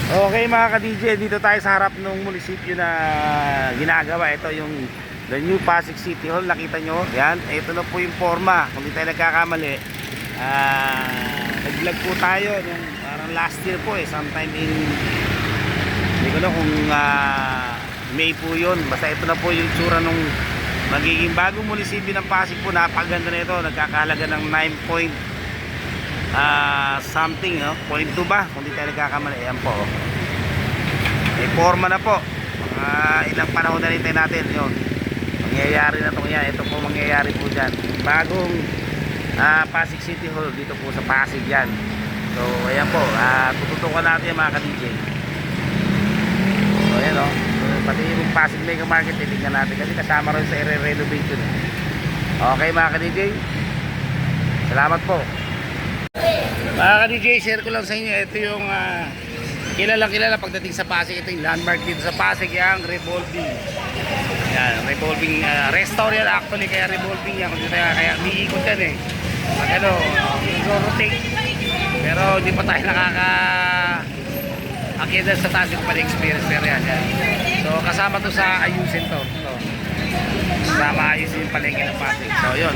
Okay mga ka-DJ, dito tayo sa harap ng munisipyo na ginagawa. Ito yung the new Pasig City Hall. Nakita nyo? Yan, ito na po yung forma. Kung di tayo nagkakamali, nag-vlog po tayo nung parang last year po sometime in, hindi ko na kung May po yun. Basta ito na po yung tsura nung magiging bagong munisipyo ng Pasig po. Napakaganda na ito. Nagkakahalaga ng 9 something, 0.2 ba kung di tayo nagkakamali. Ayan po, may forma na po. Ilang panahon na rin natin yun. Mangyayari na itong yan. Ito po mangyayari po dyan, bagong Pasig City Hall dito po sa Pasig yan. So ayan po, tututukan natin yung mga ka-DJ. So ayan o, pati yung Pasig Mega Market titignan natin kasi kasama rin sa i-renovation. Okay mga ka-DJ, salamat po. Mga ka-DJ, share ko lang sa inyo. Ito yung kilala pagdating sa Pasig. Ito yung landmark dito sa Pasig, yung revolving. Yan, revolving restaurant yan actually, kaya revolving yan. Kaya umiikot yan pag ano, rotate. Pero hindi pa tayo nakaka-akita sa taas yung pala experience. Pero yan. So kasama to sa ayusin to. Kasama ayusin yung palengke ng Pasig. So yun.